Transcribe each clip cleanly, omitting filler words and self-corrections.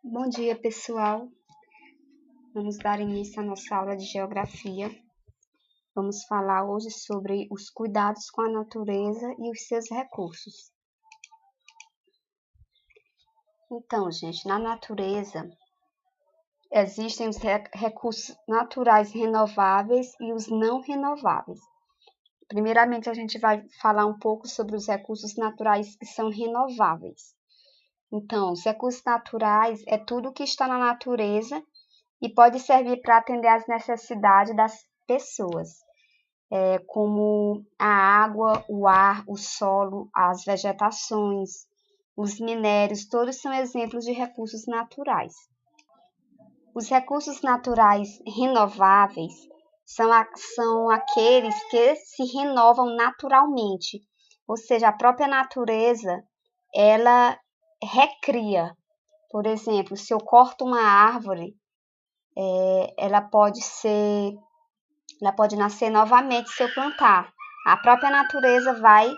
Bom dia, pessoal. Vamos dar início à nossa aula de geografia. Vamos falar hoje sobre os cuidados com a natureza e os seus recursos. Então, gente, na natureza existem os recursos naturais renováveis e os não renováveis. Primeiramente, a gente vai falar um pouco sobre os recursos naturais que são renováveis. Então, os recursos naturais é tudo que está na natureza e pode servir para atender às necessidades das pessoas, como a água, o ar, o solo, as vegetações, os minérios, todos são exemplos de recursos naturais. Os recursos naturais renováveis são aqueles que se renovam naturalmente, ou seja, a própria natureza, ela recria. Por exemplo, se eu corto uma árvore, ela pode nascer novamente se eu plantar. A própria natureza vai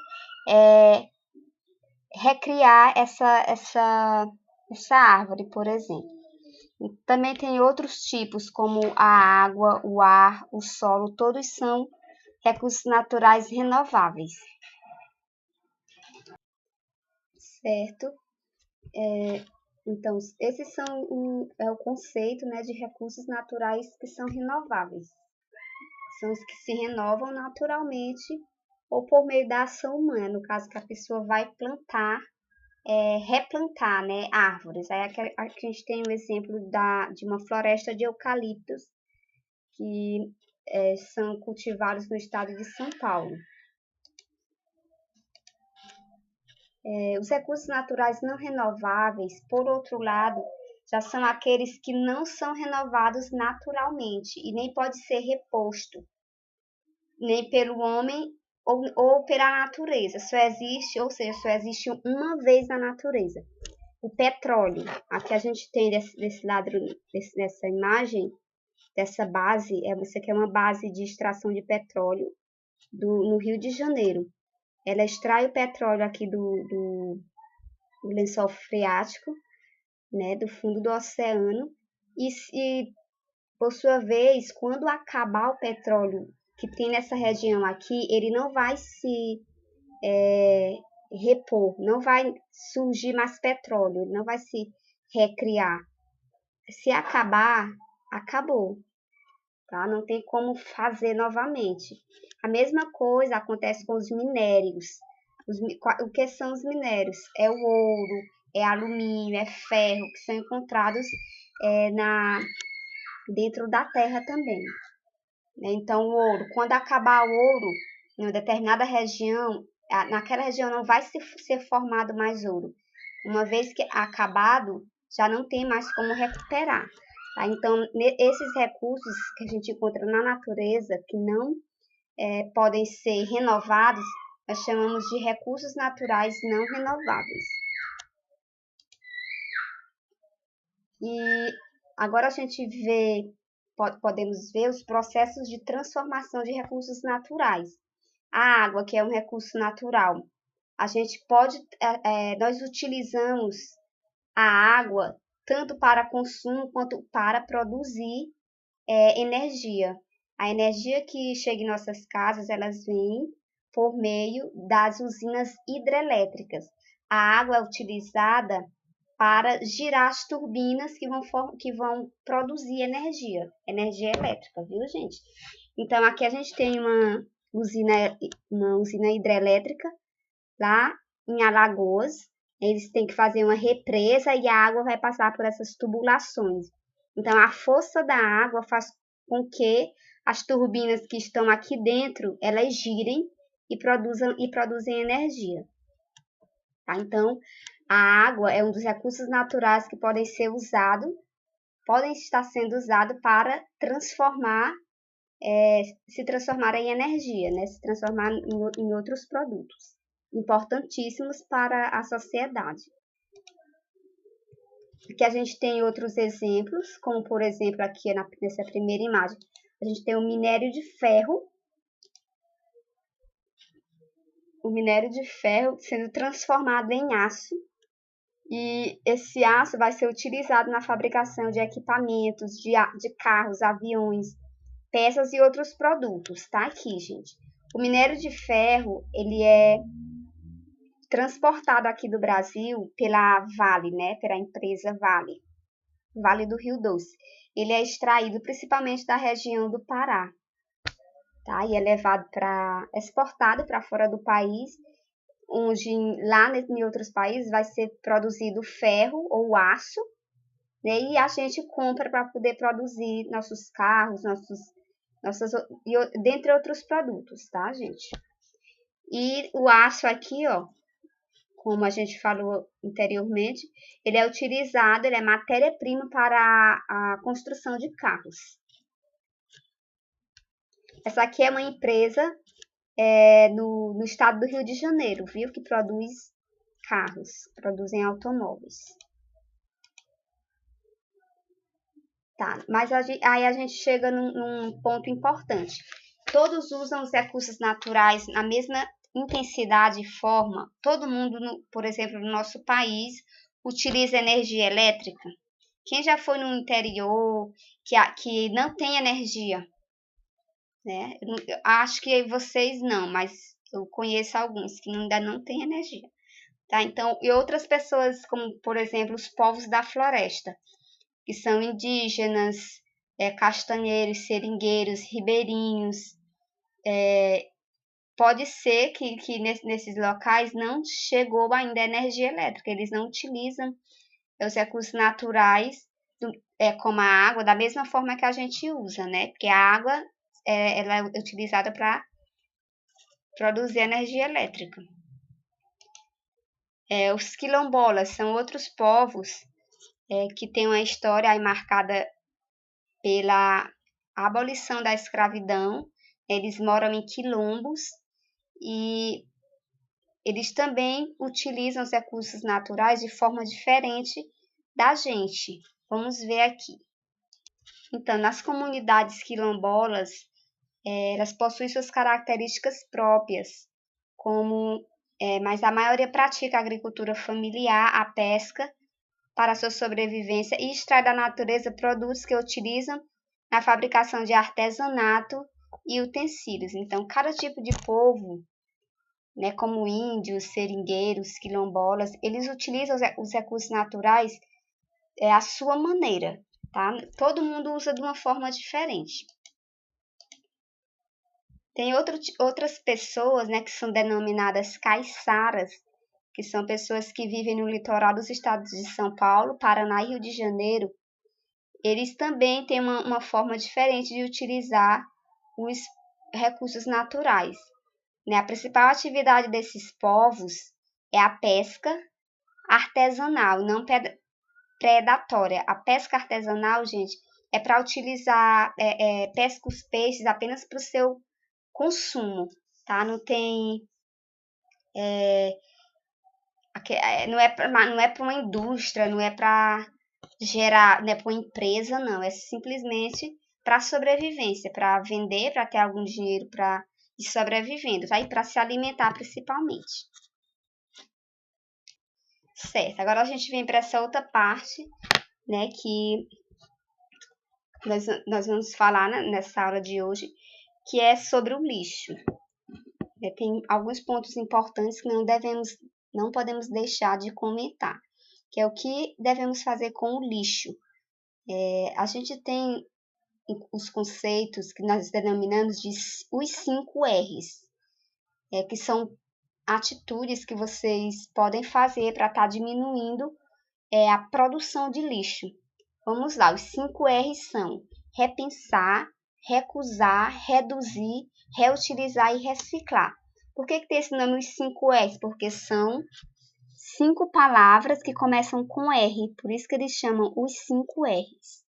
recriar essa árvore, por exemplo. E também tem outros tipos, como a água, o ar, o solo, todos são recursos naturais renováveis. Certo? Então, esses são o conceito, né, de recursos naturais que são renováveis. São os que se renovam naturalmente ou por meio da ação humana, no caso que a pessoa vai plantar, replantar, né, árvores. Aí aqui a gente tem um exemplo de uma floresta de eucaliptos que são cultivados no estado de São Paulo. Os recursos naturais não renováveis, por outro lado, já são aqueles que não são renovados naturalmente e nem pode ser reposto, nem pelo homem ou pela natureza. Só existe uma vez na natureza. O petróleo, aqui a gente tem desse lado, dessa imagem, dessa base, essa aqui é uma base de extração de petróleo no Rio de Janeiro. Ela extrai o petróleo aqui do lençol freático, né, do fundo do oceano, e por sua vez, quando acabar o petróleo que tem nessa região aqui, ele não vai se repor, não vai surgir mais petróleo, ele não vai se recriar. Se acabar, acabou, tá? Não tem como fazer novamente. A mesma coisa acontece com os minérios. O que são os minérios? É o ouro, é alumínio, é ferro, que são encontrados dentro da terra também. Então, o ouro, quando acabar o ouro em uma determinada região, naquela região não vai ser formado mais ouro. Uma vez que acabado, já não tem mais como recuperar. Tá? Então, esses recursos que a gente encontra na natureza, que não podem ser renovados, nós chamamos de recursos naturais não renováveis. E agora a gente podemos ver os processos de transformação de recursos naturais. A água, que é um recurso natural, nós utilizamos a água tanto para consumo quanto para produzir energia. A energia que chega em nossas casas, elas vêm por meio das usinas hidrelétricas. A água é utilizada para girar as turbinas que vão produzir energia elétrica, viu, gente? Então, aqui a gente tem uma usina hidrelétrica lá em Alagoas. Eles têm que fazer uma represa e a água vai passar por essas tubulações. Então, a força da água faz com que as turbinas que estão aqui dentro, elas girem e produzem energia. Tá? Então, a água é um dos recursos naturais que podem estar sendo usados para se transformar em energia, né? Se transformar em outros produtos importantíssimos para a sociedade. Aqui a gente tem outros exemplos, como por exemplo aqui nessa primeira imagem, a gente tem o minério de ferro. O minério de ferro sendo transformado em aço E esse aço vai ser utilizado na fabricação de equipamentos, de carros, aviões, peças e outros produtos, tá aqui, gente. O minério de ferro, ele é transportado aqui do Brasil pela Vale, né, pela empresa Vale, Vale do Rio Doce. Ele é extraído principalmente da região do Pará, tá? E é levado exportado para fora do país, onde lá em outros países vai ser produzido ferro ou aço, né? E a gente compra para poder produzir nossos carros, dentre outros produtos, tá, gente? E o aço aqui, ó, como a gente falou anteriormente, ele é utilizado, ele é matéria-prima para a construção de carros. Essa aqui é uma empresa no estado do Rio de Janeiro, viu? Que produz carros, produzem automóveis. Tá, mas aí a gente chega num ponto importante. Todos usam os recursos naturais na mesma intensidade e forma. Todo mundo, por exemplo, no nosso país, utiliza energia elétrica. Quem já foi no interior que não tem energia, né? Eu acho que vocês não, mas eu conheço alguns que ainda não têm energia, tá? Então, e outras pessoas, como por exemplo os povos da floresta, que são indígenas, castanheiros, seringueiros, ribeirinhos. Pode ser que nesses locais não chegou ainda a energia elétrica, eles não utilizam os recursos naturais, como a água, da mesma forma que a gente usa, né? Porque a água ela é utilizada para produzir energia elétrica. Os quilombolas são outros povos que têm uma história aí marcada pela abolição da escravidão. Eles moram em quilombos e eles também utilizam os recursos naturais de forma diferente da gente. Vamos ver aqui. Então, nas comunidades quilombolas, elas possuem suas características próprias, mas a maioria pratica a agricultura familiar, a pesca, para sua sobrevivência e extrai da natureza produtos que utilizam na fabricação de artesanato e utensílios. Então, cada tipo de povo, né, como índios, seringueiros, quilombolas, eles utilizam os recursos naturais à sua maneira, tá? Todo mundo usa de uma forma diferente. Tem outras pessoas, né, que são denominadas caiçaras, que são pessoas que vivem no litoral dos estados de São Paulo, Paraná e Rio de Janeiro. Eles também têm uma forma diferente de utilizar os recursos naturais, né? A principal atividade desses povos é a pesca artesanal, não predatória. A pesca artesanal, gente, é para utilizar, pesca os peixes apenas para o seu consumo, tá? Não tem... não é para uma indústria, não é para gerar, não é para uma empresa, não. É simplesmente para sobrevivência, para vender, para ter algum dinheiro para ir sobrevivendo, tá? E para se alimentar principalmente. Certo, agora a gente vem para essa outra parte, né, que nós vamos falar nessa aula de hoje, que é sobre o lixo. Tem alguns pontos importantes que não podemos deixar de comentar, que é o que devemos fazer com o lixo. A gente tem os conceitos que nós denominamos de os 5 R's, que são atitudes que vocês podem fazer para estar diminuindo a produção de lixo. Vamos lá, os 5 R's são repensar, recusar, reduzir, reutilizar e reciclar. Por que tem esse nome, os 5 R's? Porque são 5 palavras que começam com R, por isso que eles chamam os 5 R's,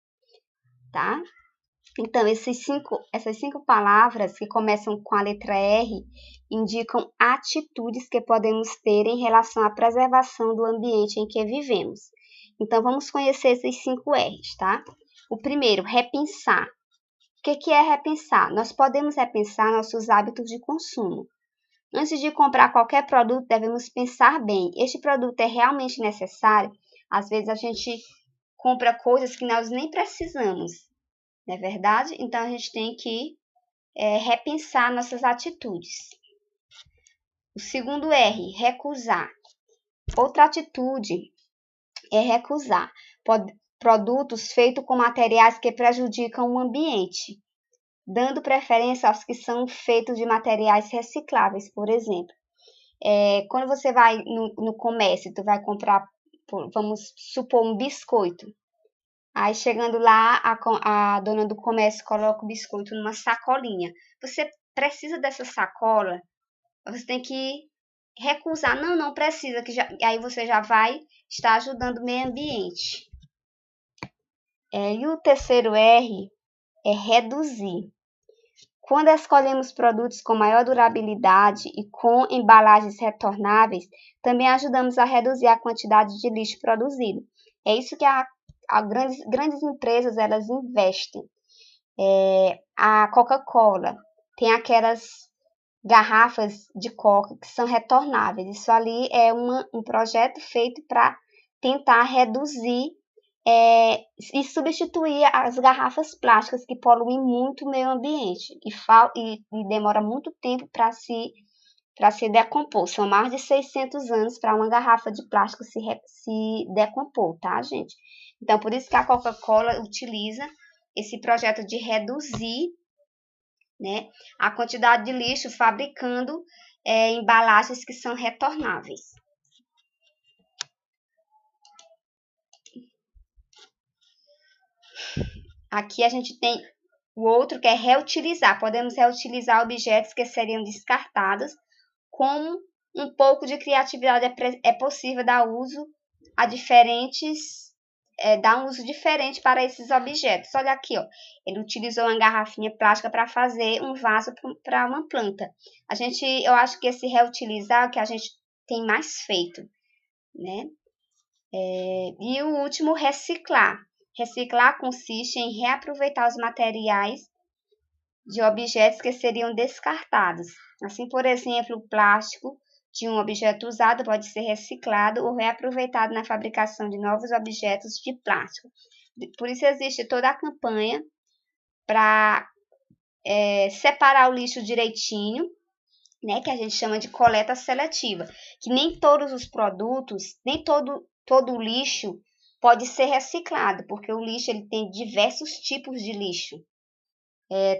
tá? Então, essas 5 palavras que começam com a letra R indicam atitudes que podemos ter em relação à preservação do ambiente em que vivemos. Então, vamos conhecer esses 5 R's, tá? O primeiro, repensar. O que é repensar? Nós podemos repensar nossos hábitos de consumo. Antes de comprar qualquer produto, devemos pensar bem. Este produto é realmente necessário? Às vezes a gente compra coisas que nós nem precisamos, não é verdade? Então a gente tem que repensar nossas atitudes. O segundo R, recusar. Outra atitude é recusar produtos feitos com materiais que prejudicam o ambiente, dando preferência aos que são feitos de materiais recicláveis, por exemplo. Quando você vai no comércio, tu vai comprar, vamos supor, um biscoito. Aí, chegando lá, a dona do comércio coloca o biscoito numa sacolinha. Você precisa dessa sacola? Você tem que recusar. Não, não precisa. Aí você já vai estar ajudando o meio ambiente. E o terceiro R é reduzir. Quando escolhemos produtos com maior durabilidade e com embalagens retornáveis, também ajudamos a reduzir a quantidade de lixo produzido. É isso que grandes empresas elas investem. A Coca-Cola tem aquelas garrafas de coca que são retornáveis. Isso ali é um projeto feito para tentar reduzir e substituir as garrafas plásticas que poluem muito o meio ambiente e demora muito tempo para se decompor. São mais de 600 anos para uma garrafa de plástico se decompor, tá, gente? Então, por isso que a Coca-Cola utiliza esse projeto de reduzir, né, a quantidade de lixo fabricando embalagens que são retornáveis. Aqui a gente tem o outro que é reutilizar. Podemos reutilizar objetos que seriam descartados. Com um pouco de criatividade é possível dar um uso diferente para esses objetos. Olha aqui, ó, ele utilizou uma garrafinha plástica para fazer um vaso para uma planta. Eu acho que esse reutilizar é o que a gente tem mais feito, né? E o último, reciclar. Reciclar consiste em reaproveitar os materiais de objetos que seriam descartados. Assim, por exemplo, o plástico de um objeto usado pode ser reciclado ou reaproveitado na fabricação de novos objetos de plástico. Por isso existe toda a campanha para separar o lixo direitinho, né, que a gente chama de coleta seletiva, que nem todos os produtos, nem todo o lixo pode ser reciclado, porque o lixo ele tem diversos tipos de lixo.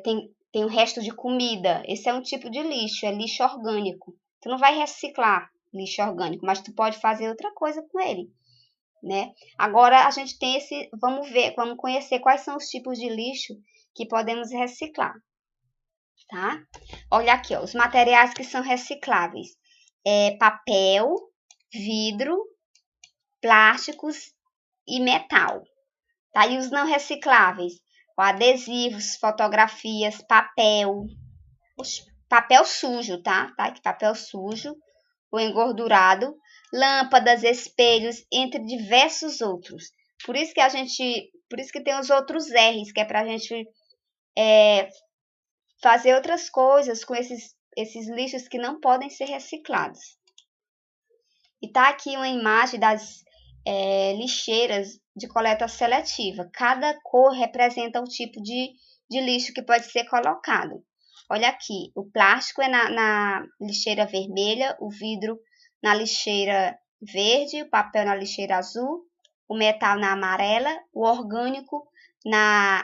Tem o resto de comida, esse é um tipo de lixo, é lixo orgânico. Tu não vai reciclar lixo orgânico, mas tu pode fazer outra coisa com ele, né? Agora a gente tem vamos conhecer quais são os tipos de lixo que podemos reciclar, tá? Olha aqui, ó, os materiais que são recicláveis. Papel, vidro, plásticos e metal, tá? E os não recicláveis, adesivos, fotografias, papel sujo, tá? Papel sujo, ou engordurado, lâmpadas, espelhos, entre diversos outros. Por isso que tem os outros R's, que é pra gente fazer outras coisas com esses lixos que não podem ser reciclados. E tá aqui uma imagem das lixeiras de coleta seletiva. Cada cor representa um tipo de lixo que pode ser colocado. Olha aqui, o plástico é na lixeira vermelha, o vidro na lixeira verde, o papel na lixeira azul, o metal na amarela, o orgânico na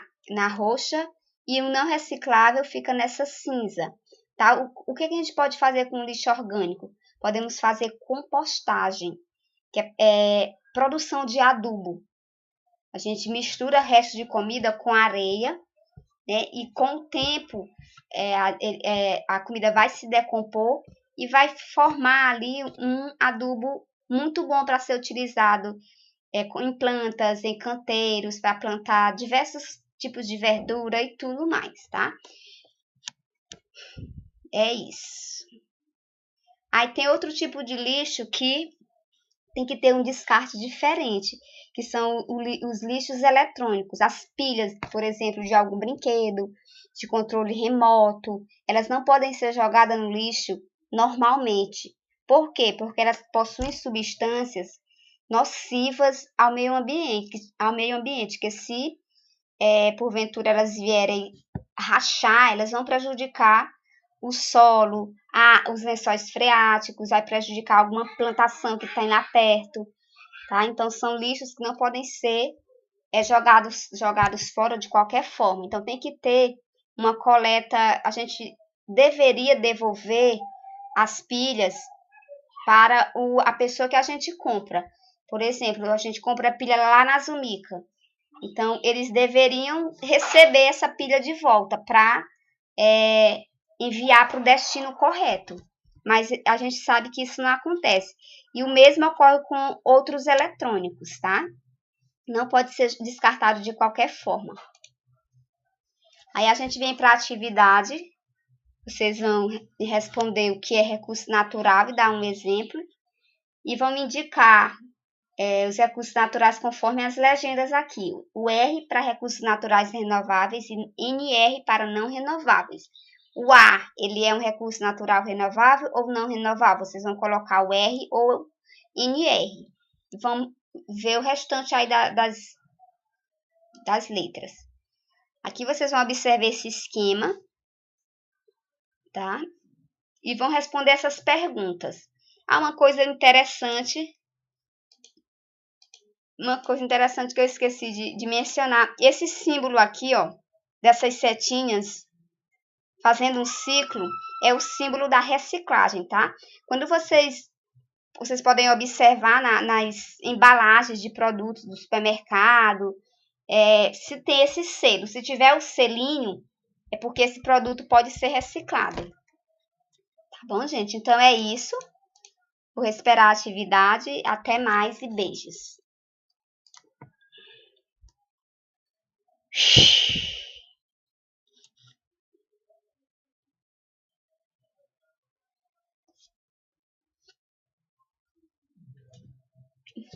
roxa e o não reciclável fica nessa cinza. Tá? O que a gente pode fazer com o lixo orgânico? Podemos fazer compostagem, que é produção de adubo. A gente mistura resto de comida com areia, né? E com o tempo a comida vai se decompor e vai formar ali um adubo muito bom para ser utilizado em plantas, em canteiros, para plantar diversos tipos de verdura e tudo mais, tá? É isso. Aí tem outro tipo de lixo que tem que ter um descarte diferente, que são os lixos eletrônicos, as pilhas, por exemplo, de algum brinquedo, de controle remoto. Elas não podem ser jogadas no lixo normalmente. Por quê? Porque elas possuem substâncias nocivas ao meio ambiente, que se porventura elas vierem rachar, elas vão prejudicar o solo, os lençóis freáticos, vai prejudicar alguma plantação que tem lá perto, tá? Então, são lixos que não podem ser jogados fora de qualquer forma. Então, tem que ter uma coleta, a gente deveria devolver as pilhas para a pessoa que a gente compra. Por exemplo, a gente compra a pilha lá na Zumica. Então, eles deveriam receber essa pilha de volta para enviar para o destino correto. Mas a gente sabe que isso não acontece. E o mesmo ocorre com outros eletrônicos, tá? Não pode ser descartado de qualquer forma. Aí a gente vem para a atividade. Vocês vão responder o que é recurso natural e dar um exemplo. E vão me indicar os recursos naturais conforme as legendas aqui. O R para recursos naturais renováveis e NR para não renováveis. O A, ele é um recurso natural renovável ou não renovável? Vocês vão colocar o R ou NR. Vamos ver o restante aí das letras. Aqui vocês vão observar esse esquema, tá? E vão responder essas perguntas. Uma coisa interessante que eu esqueci de mencionar. Esse símbolo aqui, ó, dessas setinhas, fazendo um ciclo, é o símbolo da reciclagem, tá? Quando vocês podem observar nas embalagens de produtos do supermercado, se tem esse selo. Se tiver o selinho, é porque esse produto pode ser reciclado. Tá bom, gente? Então é isso. Vou esperar a atividade. Até mais e beijos.